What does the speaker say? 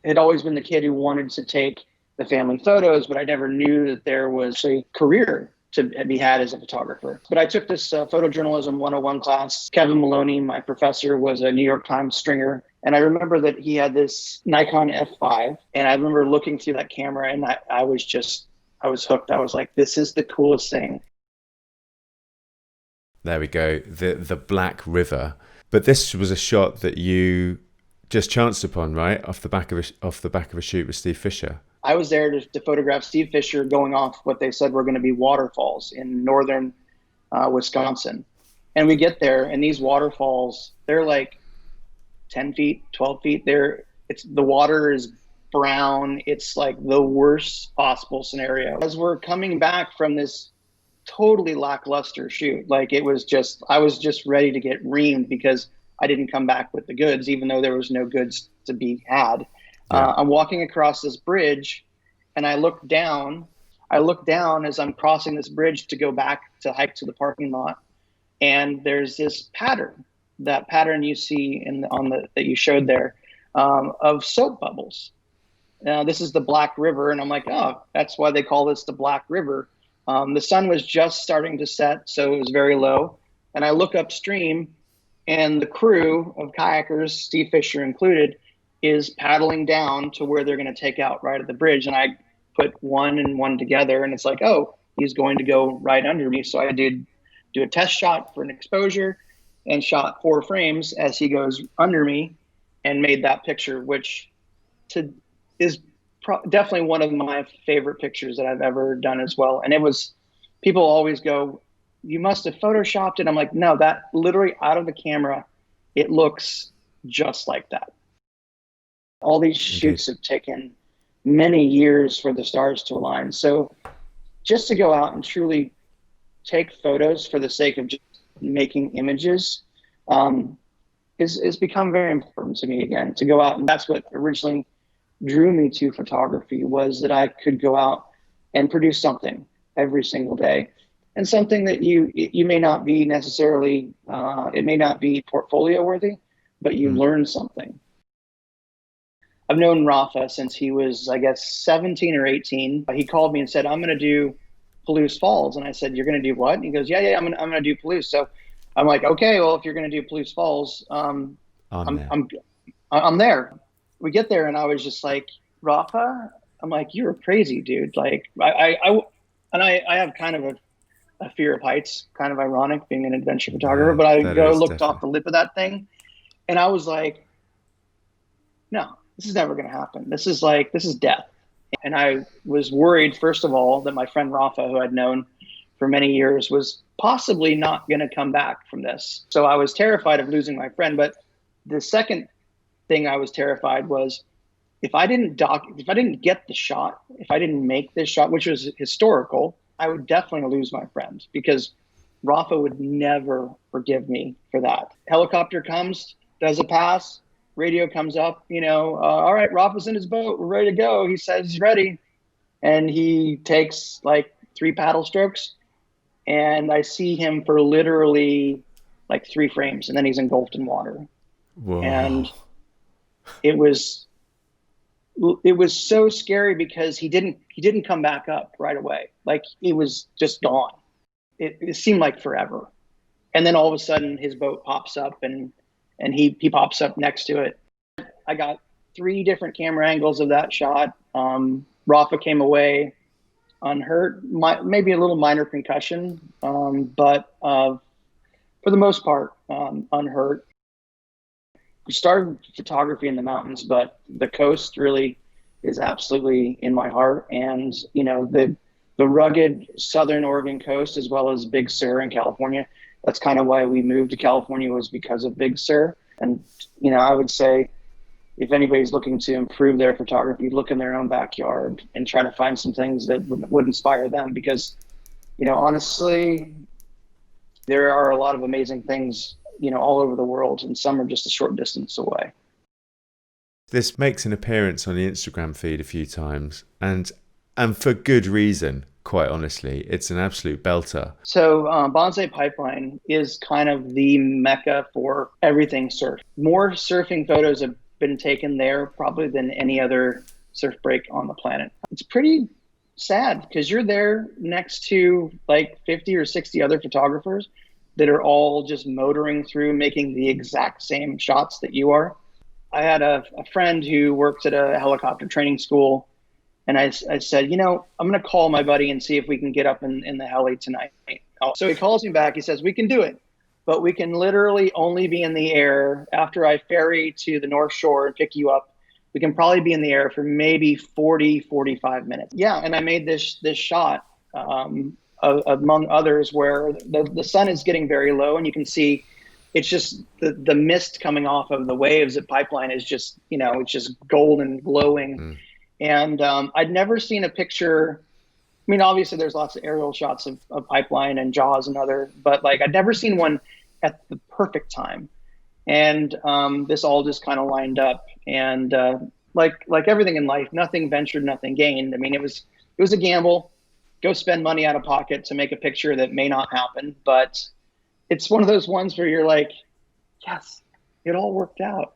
had always been the kid who wanted to take the family photos, but I never knew that there was a career to be had as a photographer. But I took this photojournalism 101 class. Kevin Maloney, my professor, was a New York Times stringer. And I remember that he had this Nikon F5. And I remember looking through that camera and I was hooked. I was like, this is the coolest thing. There we go. The Black River. But this was a shot that you just chanced upon, right? Off the back of a shoot with Steve Fisher. I was there to photograph Steve Fisher going off what they said were going to be waterfalls in northern Wisconsin. And we get there, and these waterfalls, they're like 10 feet, 12 feet. The water is brown. It's like the worst possible scenario. As we're coming back from this totally lackluster shoot, like I was just ready to get reamed because I didn't come back with the goods, even though there was no goods to be had. Yeah. I'm walking across this bridge and I look down as I'm crossing this bridge to go back to hike to the parking lot. And there's this pattern, that pattern you see that you showed there, of soap bubbles. Now this is the Black River. And I'm like, oh, that's why they call this the Black River. The sun was just starting to set, so it was very low. And I look upstream and the crew of kayakers, Steve Fisher included, is paddling down to where they're going to take out right at the bridge. And I put one and one together and it's like, oh, he's going to go right under me. So I did do a test shot for an exposure and shot 4 frames as he goes under me and made that picture, which is definitely one of my favorite pictures that I've ever done as well. And people always go, you must have photoshopped it. I'm like, no, that literally out of the camera, it looks just like that. All these shoots have taken many years for the stars to align. So just to go out and truly take photos for the sake of just making images is become very important to me again, to go out. And that's what originally drew me to photography, was that I could go out and produce something every single day. And something that you may not be necessarily, it may not be portfolio worthy, but you learn something. I've known Rafa since he was, I guess, 17 or 18. He called me and said, I'm going to do Panos Falls. And I said, you're going to do what? And he goes, yeah, I'm going to do Panos. So I'm like, okay, well, if you're going to do Panos Falls, I'm there. We get there and I was just like, Rafa, I'm like, you're crazy, dude. Like I have kind of a fear of heights, kind of ironic being an adventure photographer, but I looked off the lip of that thing and I was like, no, this is never going to happen. This is death. And I was worried, first of all, that my friend Rafa, who I'd known for many years, was possibly not going to come back from this. So I was terrified of losing my friend. But the second thing I was terrified was if I didn't get the shot, if I didn't make this shot, which was historical, I would definitely lose my friend because Rafa would never forgive me for that. Helicopter comes, does a pass, radio comes up, all right, Rafa's in his boat, we're ready to go. He says he's ready. And he takes like 3 paddle strokes and I see him for literally like 3 frames and then he's engulfed in water. Whoa. And it was so scary because he didn't come back up right away. Like he was just gone. It seemed like forever. And then all of a sudden his boat pops up and he pops up next to it. I got 3 different camera angles of that shot. Rafa came away unhurt, maybe a little minor concussion, but for the most part, unhurt. We started photography in the mountains, but the coast really is absolutely in my heart. And, the rugged Southern Oregon coast, as well as Big Sur in California, that's kind of why we moved to California, was because of Big Sur. And, I would say if anybody's looking to improve their photography, look in their own backyard and try to find some things that would inspire them. Because, honestly, there are a lot of amazing things, all over the world, and some are just a short distance away. This makes an appearance on the Instagram feed a few times, and for good reason. Quite honestly, it's an absolute belter. So Bonsai Pipeline is kind of the mecca for everything surf. More surfing photos have been taken there probably than any other surf break on the planet. It's pretty sad because you're there next to like 50 or 60 other photographers that are all just motoring through making the exact same shots that you are. I had a friend who works at a helicopter training school, and I said, I'm going to call my buddy and see if we can get up in the heli tonight. So he calls me back. He says, we can do it, but we can literally only be in the air after I ferry to the North Shore and pick you up. We can probably be in the air for maybe 40, 45 minutes. Yeah, and I made this shot, among others, where the sun is getting very low, and you can see it's just the mist coming off of the waves at Pipeline is just, it's just golden glowing. Mm. And I'd never seen a picture. I mean, obviously there's lots of aerial shots of Pipeline and Jaws and other, but like I'd never seen one at the perfect time. And this all just kind of lined up. And like everything in life, nothing ventured, nothing gained. I mean, it was a gamble. Go spend money out of pocket to make a picture that may not happen, but it's one of those ones where you're like, yes, it all worked out.